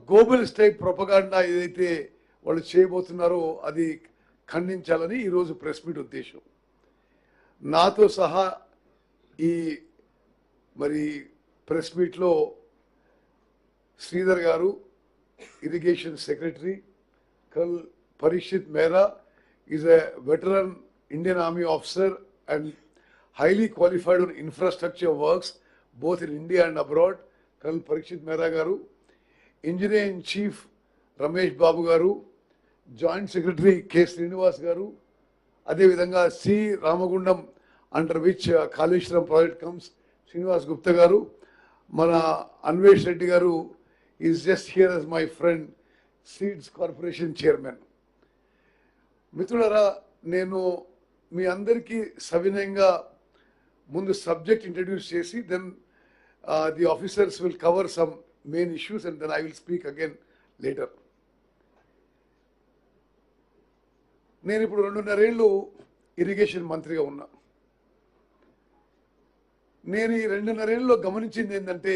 గ్లోబలిస్ట్ type propaganda ఏదైతే వాళ్ళు చేయబోతున్నారో అది ఖండించాలని ఈరోజు ప్రెస్ మీట్ ఉద్దేశం. నాతో సహా ఈ మరి ప్రెస్ మీట్లో శ్రీధర్ గారు, ఇరిగేషన్ సెక్రటరీ, కల్ పరీక్షిత్ మేరా is a veteran Indian army officer and highly qualified on infrastructure works both in India and abroad, Colonel Parikshit Mehra garu, Engineer in Chief Ramesh Babu garu, Joint Secretary K. Srinivas garu, ade vidhanga C. Ramagundam, under which Kaleshwaram project comes, Srinivas Gupta garu, mana Anvesh Reddy garu is just here as my friend, Seeds Corporation Chairman. మిత్రులారా, నేను మీ అందరికీ సవినయంగా ముందు subject introduce చేసి then the officers will cover some main issues and then I will speak again later. నేను ఇప్పుడు 2.5 ఏళ్ళు irrigation మంత్రిగా ఉన్నా. నేను ఈ 2.5 ఏళ్ళలో గమనించింది ఏంటంటే,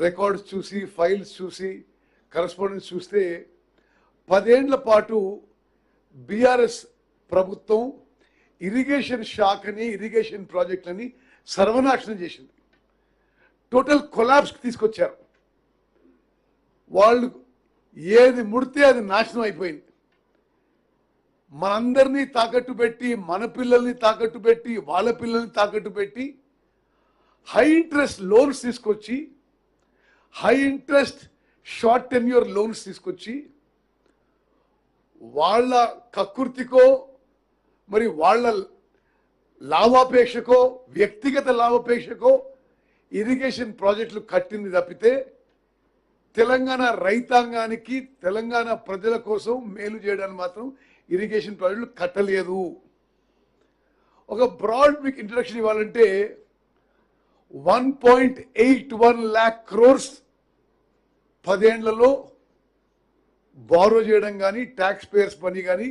రికార్డ్స్ చూసి, ఫైల్స్ చూసి, కరస్పాండెన్స్ చూస్తే 10 ఏళ్ల పాటు బీఆర్ఎస్ ప్రభుత్వం ఇరిగేషన్ శాఖని, ఇరిగేషన్ ప్రాజెక్టులని సర్వనాశనం చేసింది. టోటల్ కొలాప్స్కి తీసుకొచ్చారు. వాళ్ళు ఏది ముడితే అది నాశనం అయిపోయింది. మనందరినీ తాకట్టు పెట్టి, మన పిల్లల్ని తాకట్టు పెట్టి, వాళ్ళ పిల్లల్ని తాకట్టు పెట్టి హై ఇంట్రెస్ట్ లోన్స్ తీసుకొచ్చి, high interest short tenure loans తీసుకొచ్చి వాళ్ళ కకృతికో మరి వాళ్ళ లాభాపేక్షకో, వ్యక్తిగత లాభాపేక్షకో ఇరిగేషన్ ప్రాజెక్టులు కట్టింది తప్పితే తెలంగాణ రైతాంగానికి, తెలంగాణ ప్రజల కోసం మేలు చేయడానికి మాత్రం ఇరిగేషన్ ప్రాజెక్టులు కట్టలేదు. ఒక బ్రాడ్ మీకు ఇంట్రడక్షన్ ఇవ్వాలంటే 1.81 lakh crores 10 ఏళ్లలో బారో చేయడం కానీ, ట్యాక్స్ పేయర్స్ పని కానీ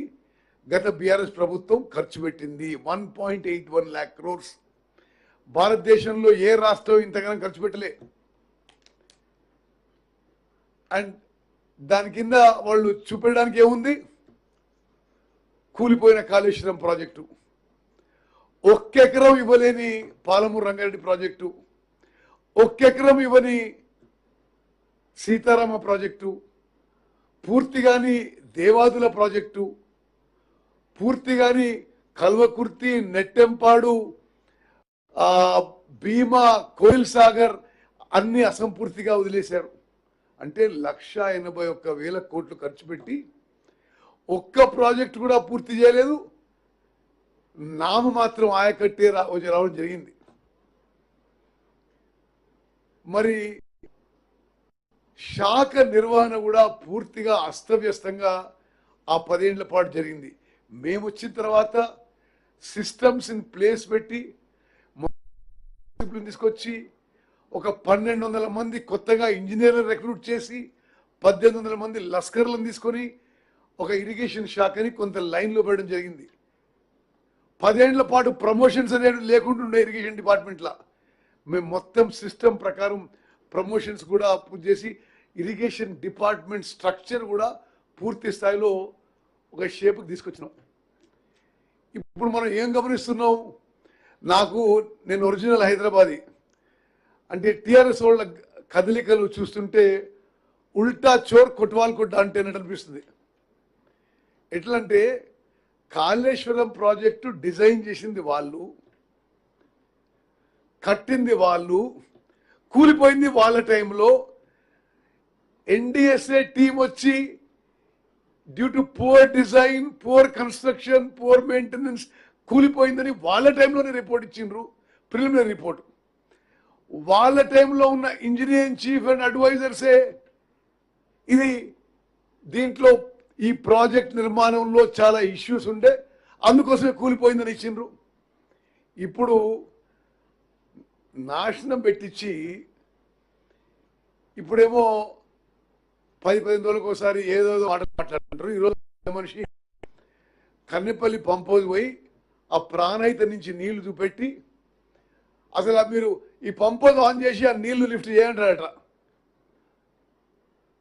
గత బీఆర్ఎస్ ప్రభుత్వం ఖర్చు పెట్టింది. 1.81 lakh crores. భారతదేశంలో ఏ రాష్ట్రం ఇంతగానో ఖర్చు పెట్టలే. అండ్ దాని కింద వాళ్ళు చూపెట్టడానికి ఏముంది? కూలిపోయిన కాళేశ్వరం ప్రాజెక్టు, 1 ఎకరం ఇవ్వలేని పాలమూరు రంగారెడ్డి ప్రాజెక్టు, 1 ఎకరం ఇవ్వని సీతారామ ప్రాజెక్టు, పూర్తిగాని దేవాదుల ప్రాజెక్టు, పూర్తిగాని కల్వకుర్తి, నెట్టెంపాడు, భీమా, కోయిల్ సాగర్ అన్ని అసంపూర్తిగా వదిలేశారు. అంటే 1,81,000 కోట్లు ఖర్చు పెట్టి ఒక్క ప్రాజెక్టు కూడా పూర్తి చేయలేదు. నామమాత్రం ఆయకట్టే రావడం జరిగింది. మరి శాఖ నిర్వహణ కూడా పూర్తిగా అస్తవ్యస్తంగా ఆ 10 ఏళ్ల పాటు జరిగింది. మేము వచ్చిన తర్వాత సిస్టమ్స్ ఇన్ ప్లేస్ పెట్టి తీసుకొచ్చి ఒక 1,200 మంది కొత్తగా ఇంజనీర్లు రిక్రూట్ చేసి 1,800 మంది లస్కర్లను తీసుకొని ఒక ఇరిగేషన్ శాఖని కొంత లైన్లో పెట్టడం జరిగింది. 10 ఏళ్ల పాటు ప్రమోషన్స్ అనేవి లేకుండా ఇరిగేషన్ డిపార్ట్మెంట్లో మేము మొత్తం సిస్టమ్ ప్రకారం ప్రమోషన్స్ కూడా పూర్తి చేసి ఇరిగేషన్ డిపార్ట్మెంట్ స్ట్రక్చర్ కూడా పూర్తి స్థాయిలో ఒక షేప్కి తీసుకొచ్చినాం. ఇప్పుడు మనం ఏం గమనిస్తున్నాం? నేను ఒరిజినల్ హైదరాబాదీ, అంటే టీఆర్ఎస్ వాళ్ళ కదలికలు చూస్తుంటే ఉల్టా చోర్ కొట్వాల్ కొట్ట అంటే అనిపిస్తుంది. ఎట్లంటే కాళేశ్వరం ప్రాజెక్టు డిజైన్ చేసింది వాళ్ళు, కట్టింది వాళ్ళు, కూలిపోయింది వాళ్ళ టైంలో. ఎన్డీఎస్ఏ టీం వచ్చి due to poor design, poor construction, poor maintenance కూలిపోయిందని వాళ్ళ టైంలోనే రిపోర్ట్ ఇచ్చిండ్రు, ప్రిలిమినరీ రిపోర్ట్. వాళ్ళ టైంలో ఉన్న ఇంజనీరింగ్ చీఫ్ అండ్ అడ్వైజర్సే దీంట్లో ఈ ప్రాజెక్ట్ నిర్మాణంలో చాలా ఇష్యూస్ ఉండే, అందుకోసమే కూలిపోయిందని ఇచ్చిండ్రు. ఇప్పుడు నాశనం పెట్టించి ఇప్పుడేమో 10-15 రోజులకు ఒకసారి ఏదో మాట్లాడుతుంటారు. ఈరోజు మనిషి కన్నెపల్లి పంపోజ్ పోయి ఆ ప్రాణహిత నుంచి నీళ్లు చూపెట్టి అసలు మీరు ఈ పంపోజ్ ఆన్ చేసి ఆ నీళ్లు లిఫ్ట్ చేయంటారట.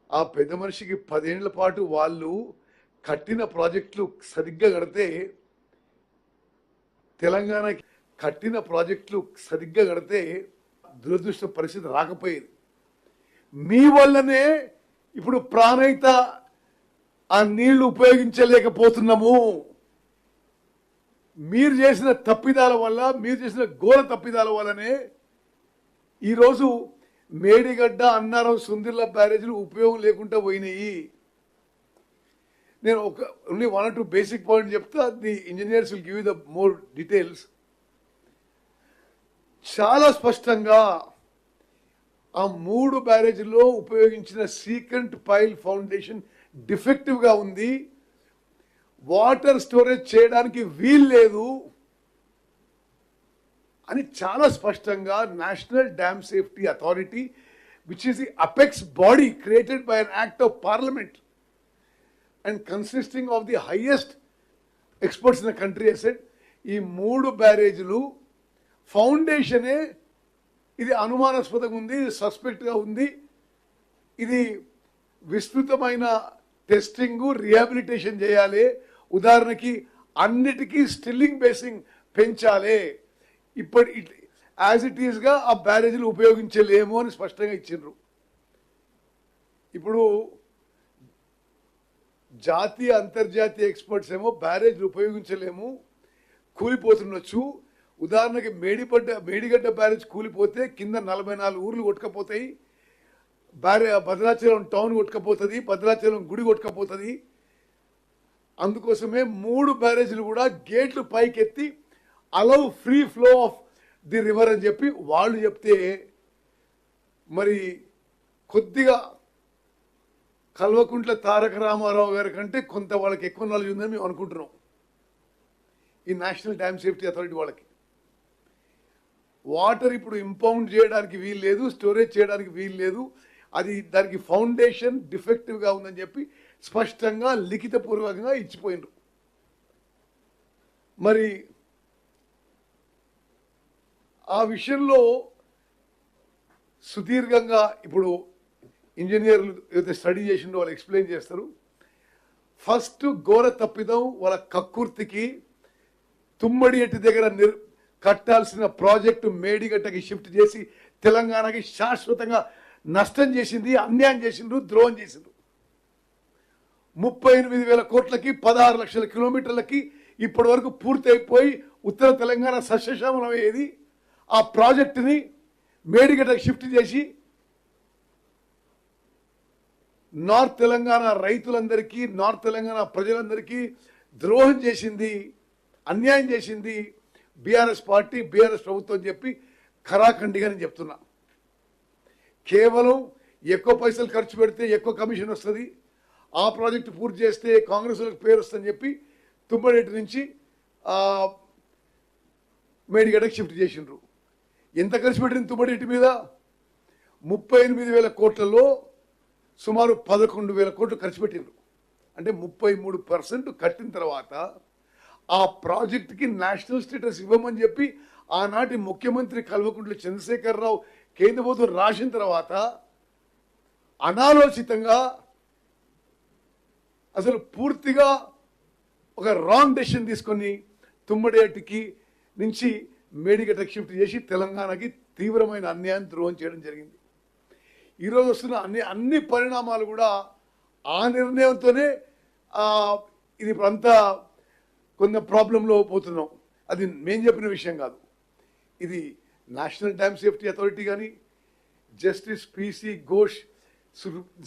ఆ పెద్ద మనిషికి 10 ఏళ్ల పాటు వాళ్ళు కట్టిన ప్రాజెక్టులు సరిగ్గా కడితే తెలంగాణకి కట్టిన ప్రాజెక్టులు సరిగ్గా కడితే దురదృష్ట పరిస్థితి రాకపోయేది. మీ వల్లనే ఇప్పుడు ప్రాణహిత ఆ నీళ్లు ఉపయోగించలేకపోతున్నాము. మీరు చేసిన తప్పిదాల వల్ల, మీరు చేసిన ఘోర తప్పిదాల వల్లనే ఈరోజు మేడిగడ్డ, అన్నారం, సుందిర్ల బ్యారేజీలు ఉపయోగం లేకుండా పోయినాయి. నేను ఓన్లీ 1 or 2 బేసిక్ పాయింట్ చెప్తా, the engineers will give you the more details. చాలా స్పష్టంగా ఆ 3 బ్యారేజీల్లో ఉపయోగించిన సీకెంట్ పైల్ ఫౌండేషన్ డిఫెక్టివ్గా ఉంది. వాటర్ స్టోరేజ్ చేయడానికి వీలు లేదు అని చాలా స్పష్టంగా national dam safety authority, which is the apex body created by an act of parliament and consisting of the highest experts in the country, said ఈ 3 బ్యారేజీలు ఫౌండేషనే ఇది అనుమానాస్పదంగా ఉంది, సస్పెక్ట్గా ఉంది, ఇది విస్తృతమైన టెస్టింగ్, రిహాబిలిటేషన్ చేయాలి, ఉదాహరణకి అన్నిటికీ స్టిల్లింగ్ బేసింగ్ పెంచాలి, ఇప్పటి యాజ్ ఇట్ ఈస్గా ఆ బ్యారేజీలు ఉపయోగించలేము అని స్పష్టంగా ఇచ్చిండ్రు. ఇప్పుడు జాతీయ అంతర్జాతీయ ఎక్స్పర్ట్స్ ఏమో బ్యారేజీలు ఉపయోగించలేము, కూలిపోతుండొచ్చు. ఉదాహరణకి మేడిగడ్డ బ్యారేజ్ కూలిపోతే కింద 44 ఊర్లు కొట్టుకపోతాయి, భద్రాచలం టౌన్ కొట్టుకపోతుంది, భద్రాచలం గుడి కొట్టుకపోతుంది. అందుకోసమే 3 బ్యారేజీలు కూడా గేట్లు పైకెత్తి allow free flow of the river అని చెప్పి వాళ్ళు చెప్తే, మరి కొద్దిగా కల్వకుంట్ల తారక రామారావు గారి కంటే కొంత వాళ్ళకి ఎక్కువ నాలెడ్జ్ ఉందని మేము అనుకుంటున్నాం. ఈ నేషనల్ డ్యామ్ సేఫ్టీ అథారిటీ వాళ్ళకి వాటర్ ఇప్పుడు ఇంపౌండ్ చేయడానికి వీలు లేదు, స్టోరేజ్ చేయడానికి వీలు లేదు, అది దానికి ఫౌండేషన్ డిఫెక్టివ్గా ఉందని చెప్పి స్పష్టంగా లిఖితపూర్వకంగా ఇచ్చిపోయినారు. మరి ఆ విషయంలో సుదీర్ఘంగా ఇప్పుడు ఇంజనీర్లు ఏదైతే స్టడీ చేసిండో వాళ్ళు ఎక్స్ప్లెయిన్ చేస్తారు. ఫస్ట్ ఘోర తప్పిదం వాళ్ళ కక్కుర్తికి తుమ్మడి ఎట్టి దగ్గర కట్టాల్సిన ప్రాజెక్టు మేడిగడ్డకి షిఫ్ట్ చేసి తెలంగాణకి శాశ్వతంగా నష్టం చేసింది, అన్యాయం చేసిండ్రు, ద్రోహం చేసిండ్రు. 38,000 కోట్లకి 16 లక్షల కిలోమీటర్లకి ఇప్పటి వరకు పూర్తి అయిపోయి ఉత్తర తెలంగాణ సస్యశ్యామలం అయ్యేది. ఆ ప్రాజెక్టుని మేడిగడ్డకి షిఫ్ట్ చేసి నార్త్ తెలంగాణ రైతులందరికీ, నార్త్ తెలంగాణ ప్రజలందరికీ ద్రోహం చేసింది, అన్యాయం చేసింది బీఆర్ఎస్ పార్టీ, బీఆర్ఎస్ ప్రభుత్వం చెప్పి ఖరాఖండిగా నేను చెప్తున్నా. కేవలం ఎక్కువ పైసలు ఖర్చు పెడితే ఎక్కువ కమిషన్ వస్తుంది, ఆ ప్రాజెక్టు పూర్తి చేస్తే కాంగ్రెస్ వాళ్ళకి పేరు వస్తుందని చెప్పి తుమ్మడేటి నుంచి మేడిగడ్డకి షిఫ్ట్ చేసిండ్రు. ఎంత ఖర్చు పెట్టింది తుమ్మడేటి మీద? 38,000 కోట్లలో సుమారు 11,000 కోట్లు ఖర్చు పెట్టిండ్రు. అంటే 33% కట్టిన తర్వాత ఆ ప్రాజెక్టుకి నేషనల్ స్టేటస్ ఇవ్వమని చెప్పి ఆనాటి ముఖ్యమంత్రి కల్వకుంట్ల చంద్రశేఖరరావు కేంద్ర ప్రభుత్వం రాసిన తర్వాత అనాలోచితంగా అసలు పూర్తిగా ఒక రాంగ్ డెసిషన్ తీసుకొని తుమ్మడేటికి నుంచి మేడిగడ్డకి షిఫ్ట్ చేసి తెలంగాణకి తీవ్రమైన అన్యాయం, ద్రోహం చేయడం జరిగింది. ఈరోజు వస్తున్న అన్ని పరిణామాలు కూడా ఆ నిర్ణయంతోనే ఇది ఇప్పుడంతా కొంత ప్రాబ్లంలో పోతున్నాం. అది మేము చెప్పిన విషయం కాదు. ఇది నేషనల్ డ్యామ్ సేఫ్టీ అథారిటీ కానీ, జస్టిస్ పిసి ఘోష్